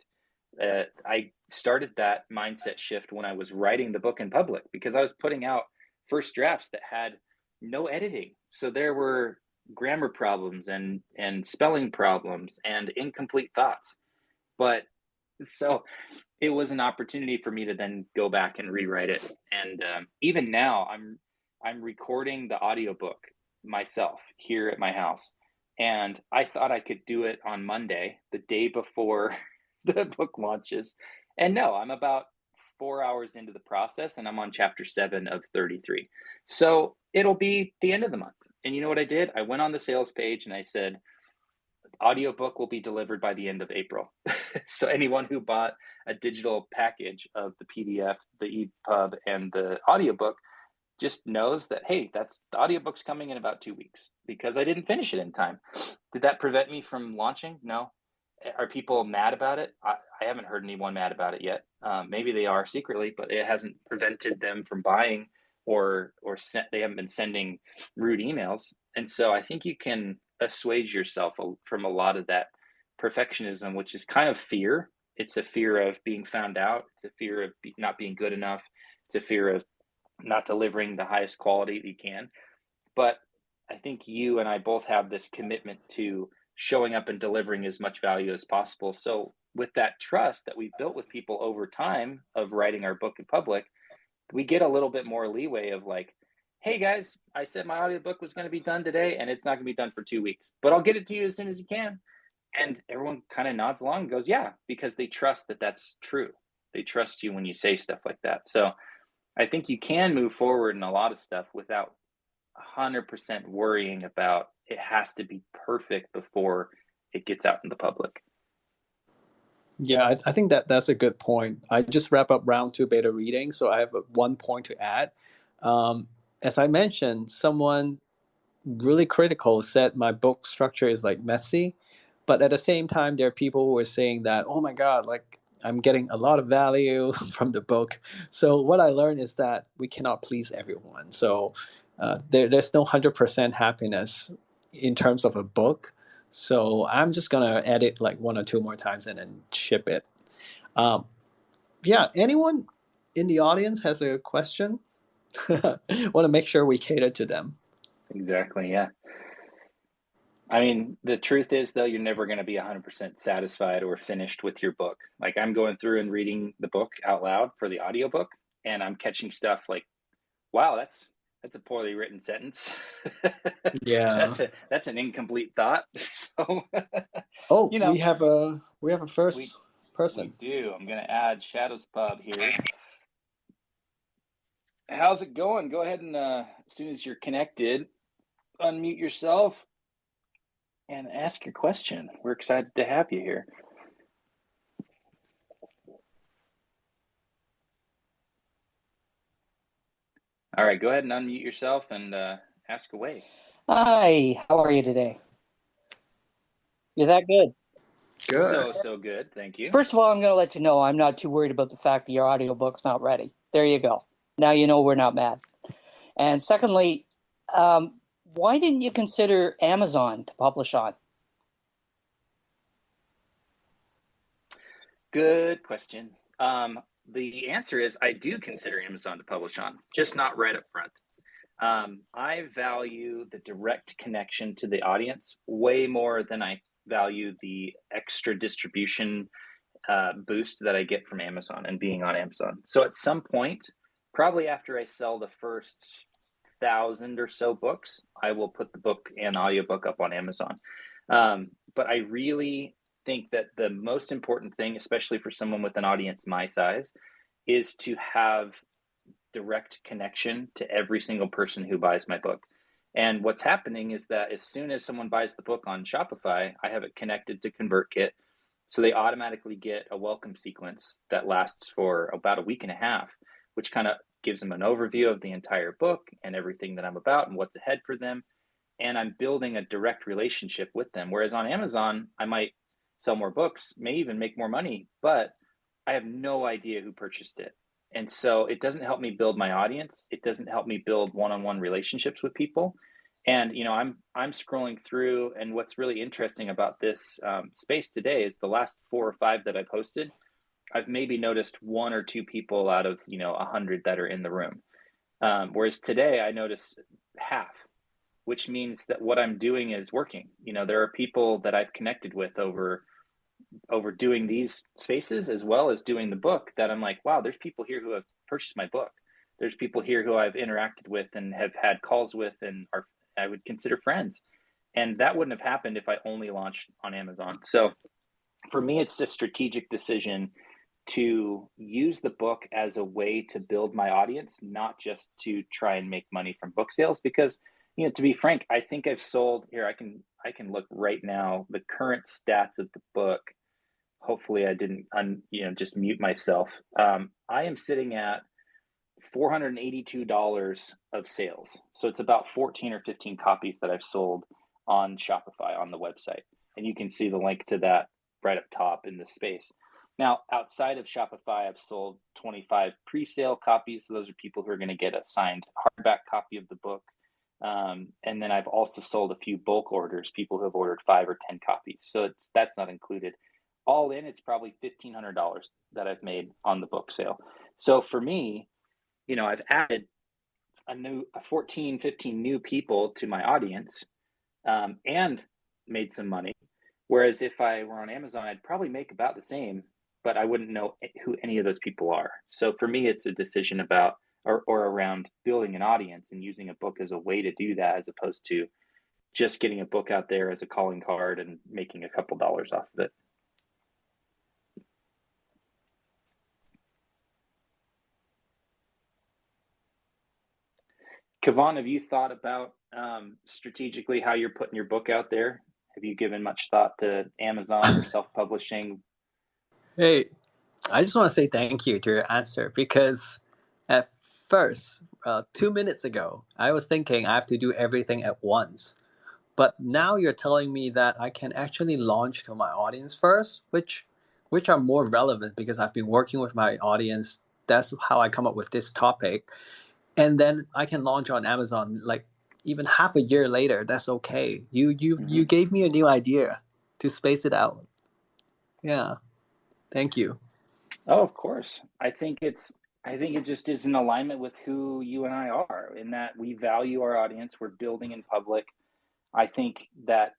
I started that mindset shift when I was writing the book in public, because I was putting out first drafts that had no editing. So there were grammar problems and spelling problems and incomplete thoughts. But so it was an opportunity for me to then go back and rewrite it. And even now I'm recording the audiobook myself here at my house. And I thought I could do it on Monday, the day before the book launches. And no, I'm about 4 hours into the process and I'm on chapter 7 of 33. So it'll be the end of the month. And you know what I did? I went on the sales page and I said, audiobook will be delivered by the end of April. So anyone who bought a digital package of the PDF, the EPUB, and the audiobook just knows that, hey, the audiobook's coming in about 2 weeks, because I didn't finish it in time. Did that prevent me from launching? No. Are people mad about it? I haven't heard anyone mad about it yet. Maybe they are secretly, but it hasn't prevented them from buying or they haven't been sending rude emails. And so I think you can assuage yourself from a lot of that perfectionism, which is kind of fear. It's a fear of being found out. It's a fear of not being good enough. It's a fear of not delivering the highest quality that you can. But I think you and I both have this commitment to showing up and delivering as much value as possible. So with that trust that we've built with people over time of writing our book in public, we get a little bit more leeway of like, hey guys, I said my audiobook was going to be done today and it's not going to be done for 2 weeks, but I'll get it to you as soon as you can. And everyone kind of nods along and goes, yeah, because they trust that that's true. They trust you when you say stuff like that. So I think you can move forward in a lot of stuff without 100% worrying about it has to be perfect before it gets out in the public. Yeah, I think that's a good point. I just wrap up round 2 beta reading, so I have one point to add. Um, as I mentioned, someone really critical said my book structure is like messy, but at the same time, there are people who are saying that, oh my God, like I'm getting a lot of value from the book. So what I learned is that we cannot please everyone. So there's no 100% happiness in terms of a book. So I'm just gonna edit like 1 or 2 more times and then ship it. Um, yeah, anyone in the audience has a question? Want to make sure we cater to them. Exactly. Yeah. I mean, the truth is, though, you're never going to be 100% satisfied or finished with your book. Like, I'm going through and reading the book out loud for the audiobook, and I'm catching stuff like, wow, that's a poorly written sentence. Yeah. That's an incomplete thought. So, Oh, you know, we have a first we person. do. I'm going to add Shadows Pub here. How's it going? Go ahead and as soon as you're connected, unmute yourself and ask your question. We're excited to have you here. All right, go ahead and unmute yourself and ask away. Hi, how are you today? You're that good? Good. So good. Thank you. First of all, I'm going to let you know I'm not too worried about the fact that your audiobook's not ready. There you go. Now you know we're not mad. And secondly, why didn't you consider Amazon to publish on? Good question. The answer is I do consider Amazon to publish on, just not right up front. I value the direct connection to the audience way more than I value the extra distribution boost that I get from Amazon and being on Amazon. So at some point, probably after I sell the first 1,000 or so books, I will put the book and audiobook up on Amazon. But I really think that the most important thing, especially for someone with an audience my size, is to have direct connection to every single person who buys my book. And what's happening is that as soon as someone buys the book on Shopify, I have it connected to ConvertKit. So they automatically get a welcome sequence that lasts for about a week and a half, which kind of gives them an overview of the entire book and everything that I'm about and what's ahead for them. And I'm building a direct relationship with them. Whereas on Amazon, I might sell more books, may even make more money, but I have no idea who purchased it. And so it doesn't help me build my audience. It doesn't help me build one-on-one relationships with people. And I'm scrolling through, and what's really interesting about this space today is the last 4 or 5 that I've hosted, I've maybe noticed 1 or 2 people out of 100 that are in the room. Whereas today I notice half, which means that what I'm doing is working. There are people that I've connected with over doing these spaces as well as doing the book that I'm like, wow, there's people here who have purchased my book. There's people here who I've interacted with and have had calls with and I would consider friends. And that wouldn't have happened if I only launched on Amazon. So for me, it's a strategic decision to use the book as a way to build my audience, not just to try and make money from book sales. Because, to be frank, I think I've sold here. I can look right now, the current stats of the book. Hopefully I didn't, just mute myself. I am sitting at $482 of sales. So it's about 14 or 15 copies that I've sold on Shopify on the website. And you can see the link to that right up top in this space. Now, outside of Shopify, I've sold 25 pre-sale copies. So those are people who are going to get a signed hardback copy of the book. And then I've also sold a few bulk orders, people who have ordered 5 or 10 copies. So that's not included. All in, it's probably $1,500 that I've made on the book sale. So for me, I've added 14, 15 new people to my audience and made some money. Whereas if I were on Amazon, I'd probably make about the same, but I wouldn't know who any of those people are. So for me, it's a decision about or around building an audience and using a book as a way to do that, as opposed to just getting a book out there as a calling card and making a couple dollars off of it. Kevon, have you thought about strategically how you're putting your book out there? Have you given much thought to Amazon or self-publishing? Hey, I just want to say thank you to your answer, because at first, 2 minutes ago, I was thinking I have to do everything at once. But now you're telling me that I can actually launch to my audience first, which are more relevant because I've been working with my audience. That's how I come up with this topic. And then I can launch on Amazon like even half a year later. That's okay. You gave me a new idea to space it out. Yeah. Thank you. Oh, of course. I think it just is in alignment with who you and I are, in that we value our audience. We're building in public. I think that,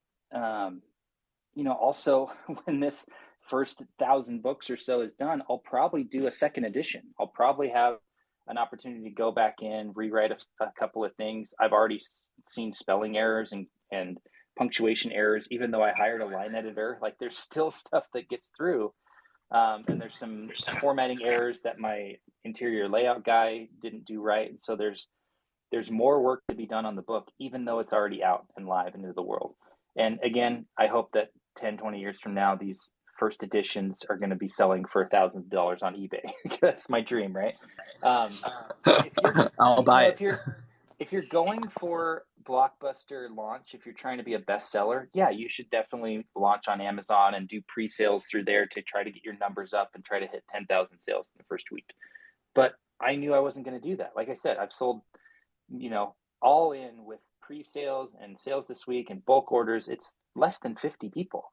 also when this first 1,000 books or so is done, I'll probably do a second edition. I'll probably have an opportunity to go back in, rewrite a couple of things. I've already seen spelling errors and punctuation errors, even though I hired a line editor. Like, there's still stuff that gets through. And there's some formatting errors that my interior layout guy didn't do right. And so there's more work to be done on the book, even though it's already out and live into the world. And again, I hope that 10, 20 years from now, these first editions are going to be selling for $1,000 on eBay. That's my dream, right? I'll buy it. If you're going for blockbuster launch, if you're trying to be a bestseller, yeah, you should definitely launch on Amazon and do pre-sales through there to try to get your numbers up and try to hit 10,000 sales in the first week. But I knew I wasn't going to do that. Like I said, I've sold, all in with pre-sales and sales this week and bulk orders. It's less than 50 people.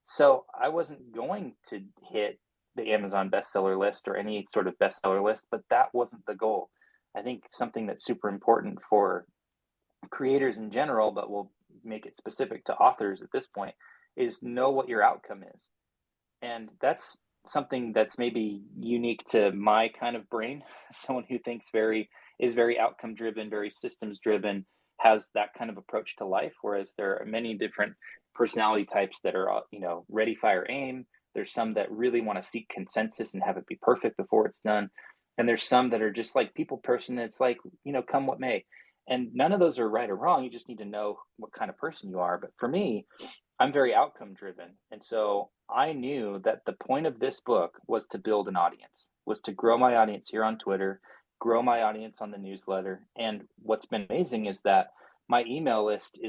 So I wasn't going to hit the Amazon bestseller list or any sort of bestseller list, but that wasn't the goal. I think something that's super important for creators in general, but we'll make it specific to authors at this point, is know what your outcome is. And that's something that's maybe unique to my kind of brain, someone who is very outcome driven, very systems driven, has that kind of approach to life. Whereas there are many different personality types that are, ready, fire, aim. There's some that really want to seek consensus and have it be perfect before it's done. And there's some that are just like people person. It's like, come what may. And none of those are right or wrong. You just need to know what kind of person you are. But for me, I'm very outcome driven. And so I knew that the point of this book was to build an audience, was to grow my audience here on Twitter, grow my audience on the newsletter. And what's been amazing is that my email list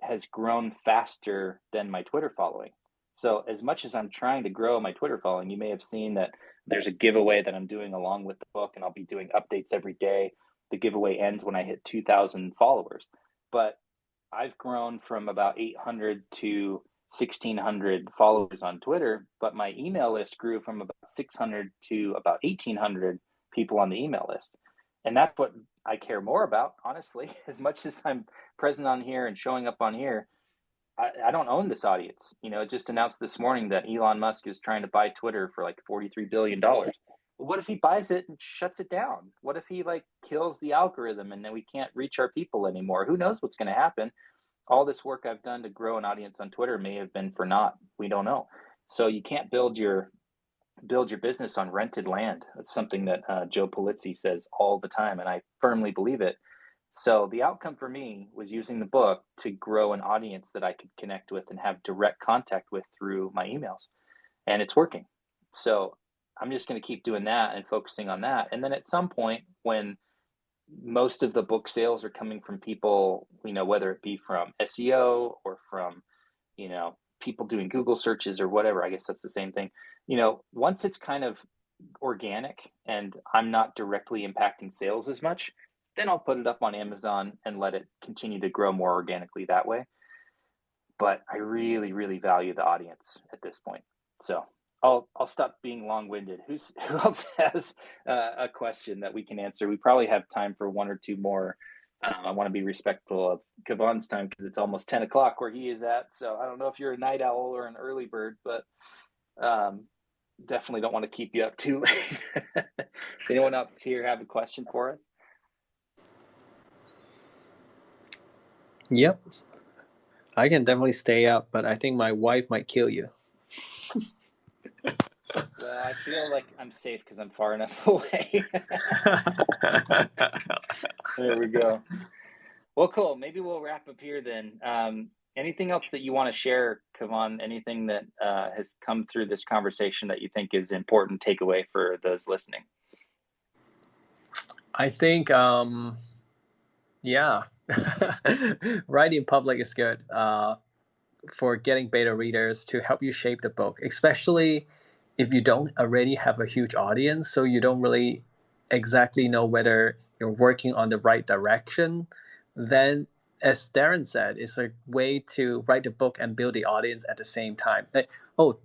has grown faster than my Twitter following. So as much as I'm trying to grow my Twitter following, you may have seen that there's a giveaway that I'm doing along with the book, and I'll be doing updates every day. The giveaway ends when I hit 2,000 followers. But I've grown from about 800 to 1,600 followers on Twitter, but my email list grew from about 600 to about 1,800 people on the email list. And that's what I care more about, honestly. As much as I'm present on here and showing up on here, I don't own this audience. It just announced this morning that Elon Musk is trying to buy Twitter for like $43 billion. Well, what if he buys it and shuts it down? What if he kills the algorithm and then we can't reach our people anymore? Who knows what's going to happen? All this work I've done to grow an audience on Twitter may have been for naught. We don't know. So you can't build your business on rented land. That's something that Joe Polizzi says all the time, and I firmly believe it. So the outcome for me was using the book to grow an audience that I could connect with and have direct contact with through my emails. And it's working. So I'm just going to keep doing that and focusing on that. And then at some point, when most of the book sales are coming from people, whether it be from SEO or from, people doing Google searches or whatever, I guess that's the same thing. Once it's kind of organic and I'm not directly impacting sales as much, then I'll put it up on Amazon and let it continue to grow more organically that way. But I really, really value the audience at this point. So I'll stop being long-winded. Who else has a question that we can answer? We probably have time for one or two more. I want to be respectful of Kevon's time because it's almost 10 o'clock where he is at. So I don't know if you're a night owl or an early bird, but definitely don't want to keep you up too late. Anyone else here have a question for us? Yep. I can definitely stay up, but I think my wife might kill you. Well, I feel like I'm safe because I'm far enough away. There we go. Well, cool. Maybe we'll wrap up here then. Anything else that you want to share, Kevon? Anything that has come through this conversation that you think is important takeaway for those listening? I think, yeah, writing in public is good for getting beta readers to help you shape the book, especially if you don't already have a huge audience, so you don't really exactly know whether you're working on the right direction. Then, as Darren said, it's a way to write the book and build the audience at the same time. Oh,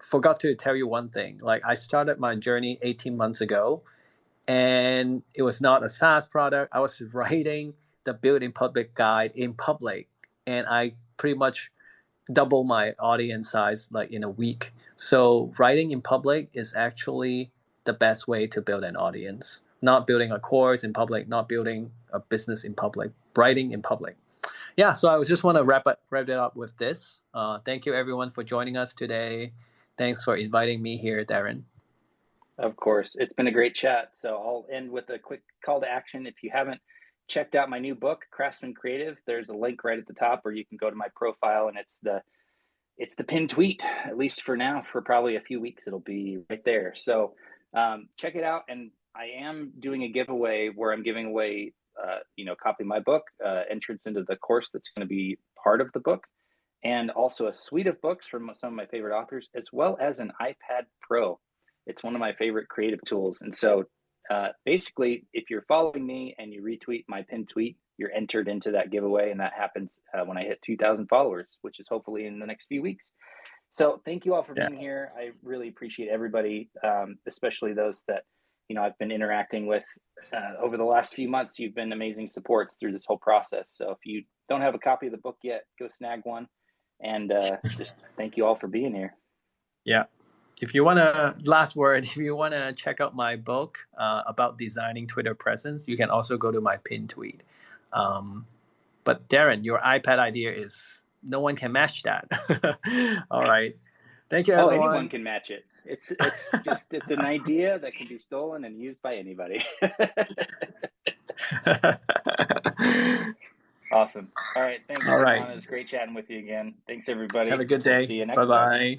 forgot to tell you one thing. Like, I started my journey 18 months ago, and it was not a SaaS product. I was writing the building public guide in public, and I pretty much double my audience size like in a week. So writing in public is actually the best way to build an audience. Not building a course in public, not building a business in public, writing in public. Yeah, so I just want to wrap it up with this. Thank you everyone for joining us today. Thanks for inviting me here, Darren. Of course. It's been a great chat. So I'll end with a quick call to action. If you haven't checked out my new book, Craftsman Creative, there's a link right at the top where you can go to my profile, and it's the pinned tweet, at least for now. For probably a few weeks it'll be right there. So check it out. And I am doing a giveaway where I'm giving away a copy of my book, entrance into the course that's going to be part of the book, and also a suite of books from some of my favorite authors, as well as an iPad Pro. It's one of my favorite creative tools. And so basically, if you're following me and you retweet my pinned tweet, you're entered into that giveaway. And that happens when I hit 2,000 followers, which is hopefully in the next few weeks. So thank you all for being here. I really appreciate everybody, especially those that, I've been interacting with over the last few months. You've been amazing supports through this whole process. So if you don't have a copy of the book yet, go snag one. And just thank you all for being here. Yeah. If you want to check out my book about designing Twitter presence, you can also go to my pinned tweet. But Darren, your iPad idea is no one can match that. All right. Thank you, everyone. Oh, anyone can match it. It's an idea that can be stolen and used by anybody. Awesome. All right. Thanks, Kevon. It was great chatting with you again. Thanks, everybody. Have a good day. See you next Bye-bye. time.